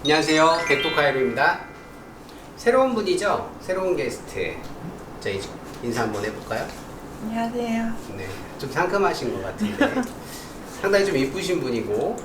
안녕하세요, 백도카이로입니다. 새로운 분이죠? 새로운 게스트. 저희 인사 한번 해볼까요? 안녕하세요. 네, 좀 상큼하신 것 같은데 상당히 좀 이쁘신 분이고,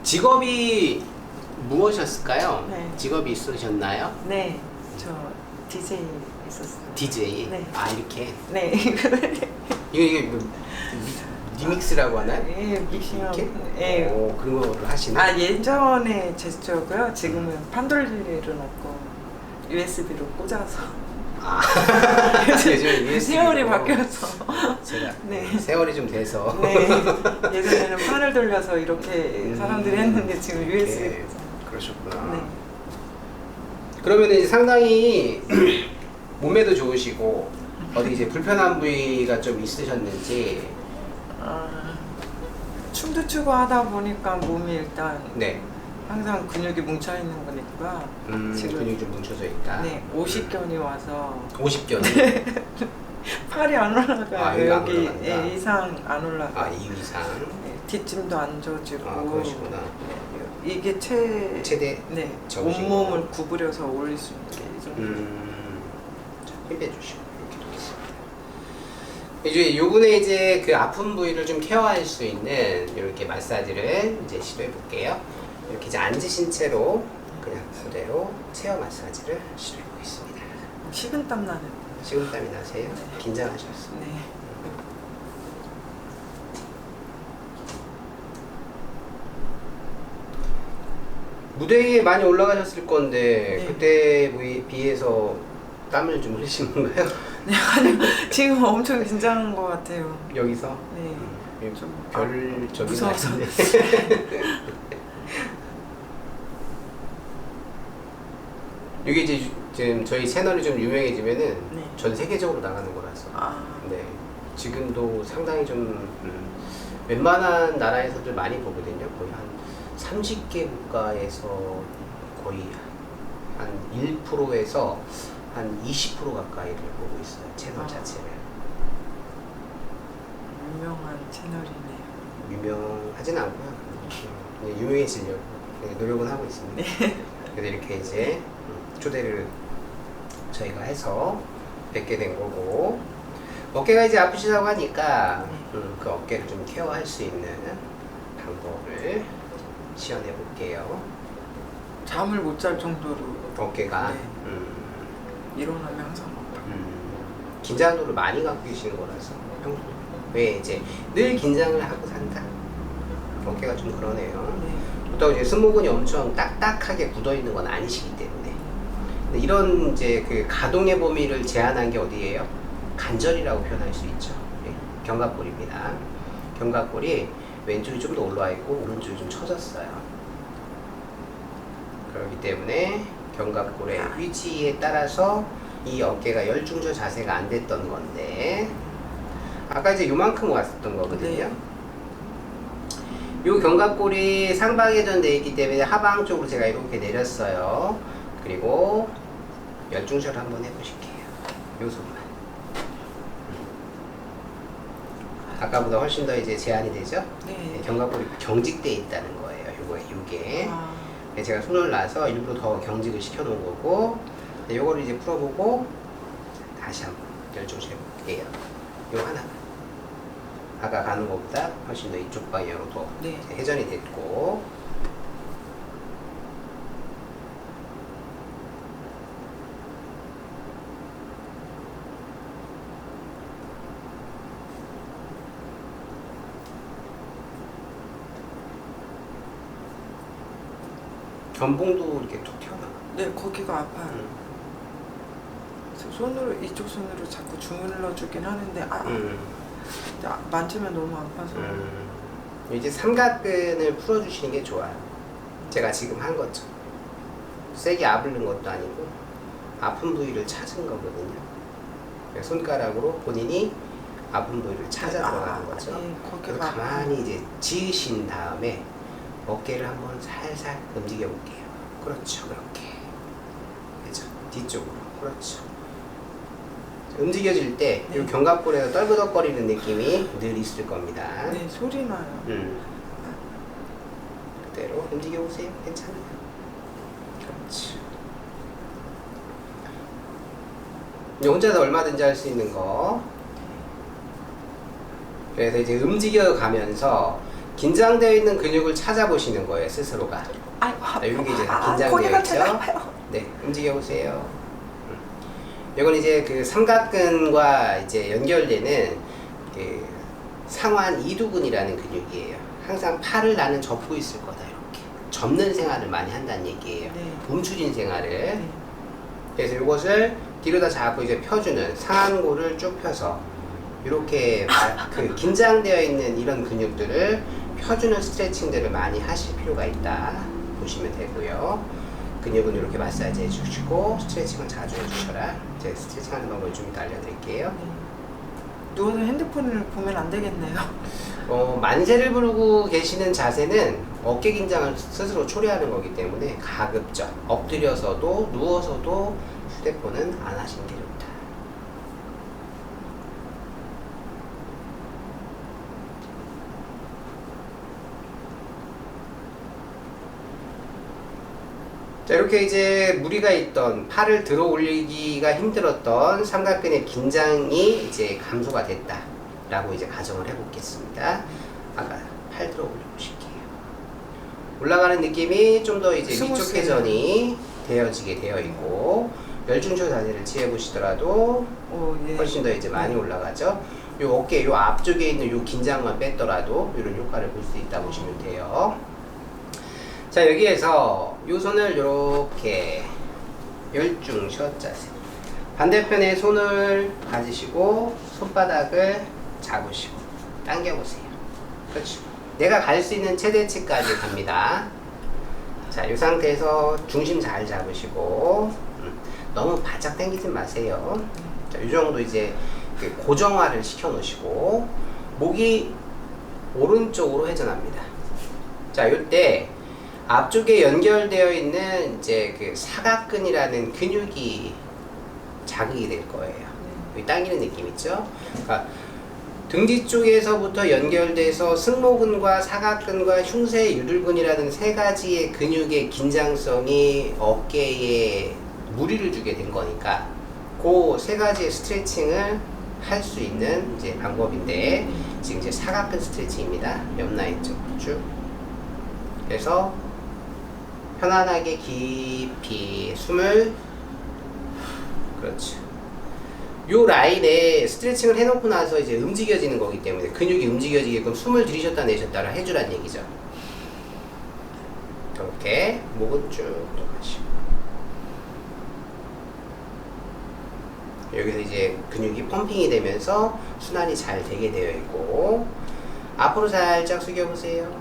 직업이 무엇이었을까요? 네. 직업이 있으셨나요? 네, 저 DJ 있었어요. DJ? 네. 아, 이렇게? 네. 이게 뭐, 리믹스라고 하나요? 예, 이렇게? 예. 오, 그런 거를 하시네? 아, 예전에 제스처고요. 지금은 판돌리를 넣고 USB로 꽂아서. 아, 요즘 USB 세월이 로 바뀌어서. 제가 네. 세월이 좀 돼서 네. 예전에는 판을 돌려서 이렇게 사람들이 했는데 지금 USB. 네, 그러셨구나. 네. 그러면 이제 상당히 몸매도 좋으시고 어디 이제 불편한 부위가 좀 있으셨는지. 춤도 추고 하다 보니까 몸이 일단 네. 항상 근육이 뭉쳐 있는 거니까 지금 근육이 좀 뭉쳐져 있다. 네, 50견이 와서 50견. 팔이 안 올라가요. 아, 여기 안 여기 올라간다. 예, 이상 안 올라가. 아, 2 이상. 네, 뒷짐도 안 져지고. 아, 그러시구나. 네, 이게 최대 네, 접으신 온몸을 거. 구부려서 올릴 수 있는 게 이 정도. 자, 힘 빼주시고 이렇게 놓겠습니다. 이제 요번에 이제 그 아픈 부위를 좀 케어할 수 있는 이렇게 마사지를 이제 시도해 볼게요. 이렇게 이제 앉으신 채로 그냥 그대로 체어 마사지를 시도해 보겠습니다. 식은땀 나는. 식은땀이 나세요? 긴장하셨어요? 네. 무대에 많이 올라가셨을 건데 네. 그때에 비해서 땀을 좀 흘리신 건가요? 네, 아니요. 지금 엄청 긴장한 것 같아요. 여기서? 네. 좀 별적인 무서워서. 것 같은데. 이게 이제 지금 저희 채널이 좀 유명해지면은 네. 전 세계적으로 나가는 거라서. 아, 네. 지금도 상당히 좀 웬만한 나라에서들 많이 보거든요. 거의 한 30개 국가에서 거의 한 1%에서 한 20% 가까이를 보고 있어요. 채널 아. 자체를. 유명한 채널이네요. 유명하진 않고요. 그냥 유명해지려고 노력은 하고 있습니다. 그래서 이렇게 이제 초대를 저희가 해서 뵙게 된 거고, 어깨가 이제 아프시다고 하니까 그 어깨를 좀 케어할 수 있는 방법을 시연해 볼게요. 잠을 못 잘 정도로 어깨가 네. 일어나면 항상 아파요. 긴장도를 많이 갖고 계시는 거라서 평소 왜 이제 늘 긴장을 하고 산다. 어깨가 좀 그러네요. 네. 그렇다고 이제 승모근이 엄청 딱딱하게 굳어 있는 건 아니시기 때문에. 근데 이런 이제 그 가동의 범위를 제한한 게 어디예요? 관절이라고 표현할 수 있죠. 네. 견갑골입니다. 견갑골이 왼쪽이 좀 더 올라와 있고 오른쪽이 좀 처졌어요. 그렇기 때문에 견갑골의 위치에 따라서 이 어깨가 열중저 자세가 안 됐던 건데, 아까 이제 요만큼 왔었던 거거든요. 네. 요 견갑골이 상방회전되어 있기 때문에 하방 쪽으로 제가 이렇게 내렸어요. 그리고 열중절을 한번 해보실게요. 요 손만. 아까보다 훨씬 더 이제 제한이 되죠? 네. 견갑골이 경직되어 있다는 거예요. 요게. 아, 제가 손을 놔서 일부러 더 경직을 시켜 놓은 거고, 요거를 이제 풀어보고 다시 한번 열중시 해볼게요. 요 하나만. 아까 가는 것보다 훨씬 더 이쪽 방향으로 더 네. 회전이 됐고, 견봉도 이렇게 툭 튀어나와. 네, 거기가 아파요. 그래서 손으로 이쪽 손으로 자꾸 주물러 주긴 하는데 만지면 너무 아파서. 이제 삼각근을 풀어주시는 게 좋아요. 제가 지금 한 거죠. 세게 아부른 것도 아니고 아픈 부위를 찾은 거거든요. 손가락으로 본인이 아픈 부위를 찾아 들어가는 거죠. 네, 그래서 거기가 가만히 이제 지으신 다음에 어깨를 한번 살살 움직여 볼게요. 그렇죠, 그렇게. 그렇죠. 뒤쪽으로. 그렇죠. 움직여질 때 이 네. 견갑골에서 떨그덕거리는 느낌이 늘 있을 겁니다. 네, 소리 나요. 그대로 움직여 보세요. 괜찮아요. 그렇지. 이제 혼자서 얼마든지 할 수 있는 거. 그래서 이제 움직여 가면서 긴장되어 있는 근육을 찾아보시는 거예요, 스스로가. 아이고, 여기 이제 아, 긴장되어 고개가 있죠? 제가 아파요. 네, 움직여 보세요. 이건 이제 그 삼각근과 이제 연결되는 그 상완 이두근이라는 근육이에요. 항상 팔을 나는 접고 있을 거다, 이렇게. 접는 생활을 많이 한다는 얘기예요. 네. 움츠린 생활을. 네. 그래서 이것을 뒤로 다 잡고 이제 펴주는 상완골을 쭉 펴서 이렇게 그 긴장되어 있는 이런 근육들을 펴주는 스트레칭들을 많이 하실 필요가 있다 보시면 되고요. 근육은 이렇게 마사지 해주시고 스트레칭은 자주 해주셔라. 제가 스트레칭 하는 방법을 좀 이따 알려드릴게요. 네. 누워서 핸드폰을 보면 안 되겠네요. 만세를 부르고 계시는 자세는 어깨 긴장을 스스로 초래하는 거기 때문에 가급적 엎드려서도 누워서도 휴대폰은 안 하시는 게 좋다. 자, 이렇게 이제 무리가 있던 팔을 들어 올리기가 힘들었던 삼각근의 긴장이 이제 감소가 됐다라고 이제 가정을 해보겠습니다. 아까 팔 들어 올려보실게요. 올라가는 느낌이 좀 더 이제 위쪽 스무스해요. 회전이 되어지게 되어 있고 열중쇼 자세를 취해 보시더라도 예. 훨씬 더 이제 많이 올라가죠. 요 어깨 요 앞쪽에 있는 요 긴장만 뺐더라도 이런 효과를 볼 수 있다 보시면 돼요. 자, 여기에서 요 손을 이렇게 열중쇼 자세, 반대편에 손을 가지시고 손바닥을 잡으시고 당겨보세요. 그렇죠. 내가 갈 수 있는 최대치까지 갑니다. 자, 이 상태에서 중심 잘 잡으시고 너무 바짝 당기지 마세요. 자, 이 정도 이제 고정화를 시켜 놓으시고 목이 오른쪽으로 회전합니다. 자, 이때 앞쪽에 연결되어 있는 이제 그 사각근이라는 근육이 자극이 될 거예요. 여기 당기는 느낌 있죠? 그러니까 등 뒤쪽에서부터 연결돼서 승모근과 사각근과 흉쇄 유들근이라는 세 가지의 근육의 긴장성이 어깨에 무리를 주게 된 거니까 그 세 가지의 스트레칭을 할 수 있는 이제 방법인데 지금 이제 사각근 스트레칭입니다. 옆라인 쪽으로 쭉. 그래서 편안하게 깊이 숨을, 그렇죠. 요 라인에 스트레칭을 해놓고 나서 이제 움직여지는 거기 때문에 근육이 움직여지게끔 숨을 들이셨다 내셨다를 해주란 얘기죠. 이렇게 목은 쭉 들어가시고 여기서 이제 근육이 펌핑이 되면서 순환이 잘 되게 되어 있고 앞으로 살짝 숙여보세요.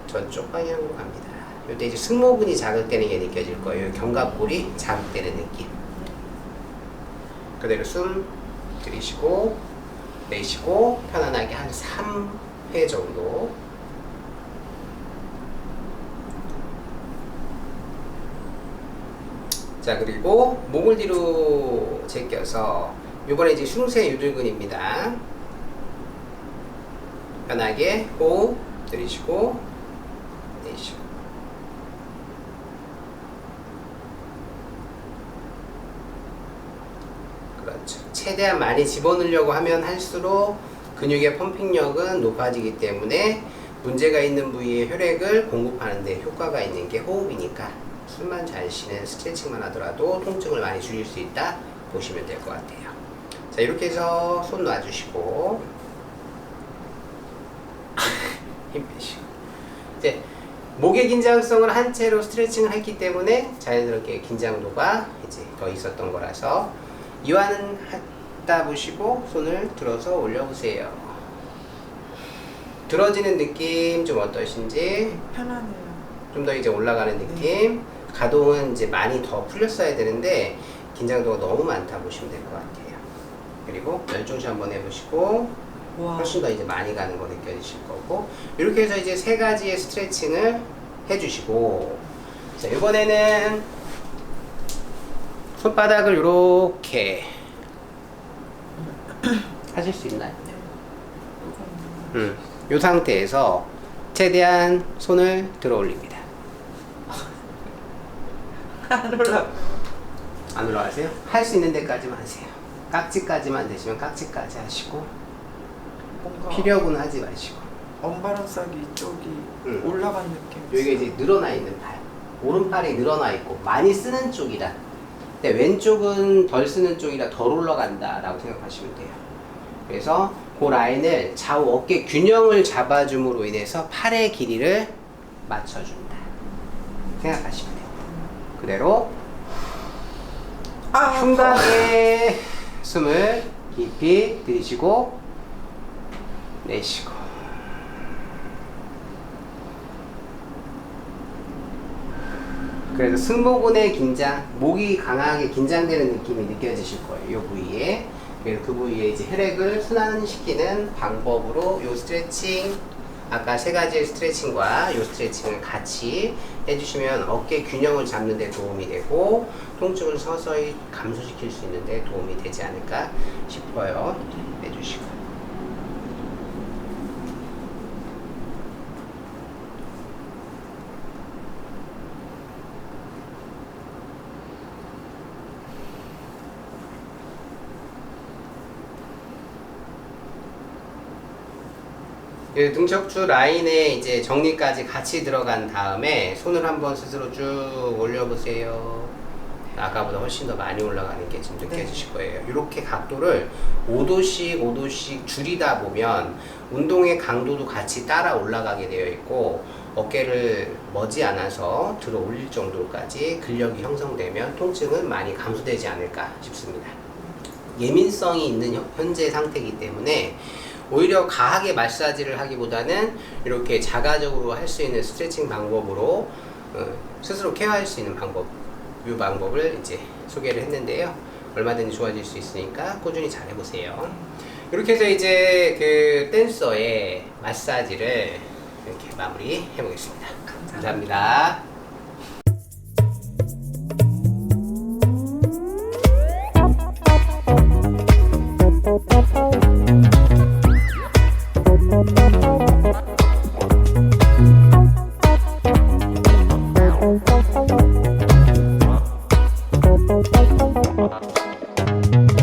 저쪽 방향으로 갑니다. 이때 이제 승모근이 자극되는 게 느껴질 거예요. 견갑골이 자극되는 느낌. 그대로 숨 들이쉬고 내쉬고 편안하게 한 3회 정도. 자, 그리고 목을 뒤로 제껴서 이번에 이제 흉쇄 유들근입니다. 편하게 호흡 들이쉬고 내쉬고. 그렇죠. 최대한 많이 집어넣으려고 하면 할수록 근육의 펌핑력은 높아지기 때문에 문제가 있는 부위에 혈액을 공급하는 데 효과가 있는 게 호흡이니까 숨만 잘 쉬는 스트레칭만 하더라도 통증을 많이 줄일 수 있다 보시면 될 것 같아요. 자, 이렇게 해서 손 놔주시고 힘 빼시고 이제 목의 긴장성을 한 채로 스트레칭을 했기 때문에 자연스럽게 긴장도가 이제 더 있었던 거라서 이완은 했다 보시고 손을 들어서 올려보세요. 들어지는 느낌 좀 어떠신지? 편하네요. 좀 더 이제 올라가는 느낌. 가동은 이제 많이 더 풀렸어야 되는데 긴장도가 너무 많다 보시면 될 것 같아요. 그리고 열중시 한번 해보시고 와. 훨씬 더 이제 많이 가는 거 느껴지실 거고 이렇게 해서 이제 세 가지의 스트레칭을 해주시고 자, 이번에는 손바닥을 이렇게 하실 수 있나요? 이 상태에서 최대한 손을 들어 올립니다. 안 올라. 안 올라가세요? 할 수 있는 데까지만 하세요. 깍지까지만 되시면 깍지까지 하시고 뭔가 피려고는 하지 마시고. 언바란스하게 이쪽이 올라간 느낌. 여기가 이제 늘어나 있는 팔, 오른팔이 늘어나 있고 많이 쓰는 쪽이라, 근데 왼쪽은 덜 쓰는 쪽이라 덜 올라간다 라고 생각하시면 돼요. 그래서 그 라인을 좌우 어깨 균형을 잡아줌으로 인해서 팔의 길이를 맞춰준다 생각하시면 돼요. 그대로 흉곽에 숨을 깊이 들이쉬고 내쉬고. 그래서 승모근의 긴장, 목이 강하게 긴장되는 느낌이 느껴지실 거예요. 이 부위에. 그래서 그 부위에 이제 혈액을 순환시키는 방법으로 요 스트레칭, 아까 세 가지의 스트레칭과 요 스트레칭을 같이 해주시면 어깨 균형을 잡는 데 도움이 되고 통증을 서서히 감소시킬 수 있는 데 도움이 되지 않을까 싶어요. 해주시고. 그 등척추 라인에 이제 정리까지 같이 들어간 다음에 손을 한번 스스로 쭉 올려보세요. 아까보다 훨씬 더 많이 올라가는 게 지금 느껴지실 거예요. 이렇게 각도를 5도씩 줄이다 보면 운동의 강도도 같이 따라 올라가게 되어 있고 어깨를 머지않아서 들어 올릴 정도까지 근력이 형성되면 통증은 많이 감소되지 않을까 싶습니다. 예민성이 있는 현재 상태이기 때문에 오히려 과하게 마사지를 하기보다는 이렇게 자가적으로 할 수 있는 스트레칭 방법으로 스스로 케어할 수 있는 방법, 이 방법을 이제 소개를 했는데요. 얼마든지 좋아질 수 있으니까 꾸준히 잘 해보세요. 이렇게 해서 이제 그 댄서의 마사지를 이렇게 마무리 해보겠습니다. 감사합니다. Thank you.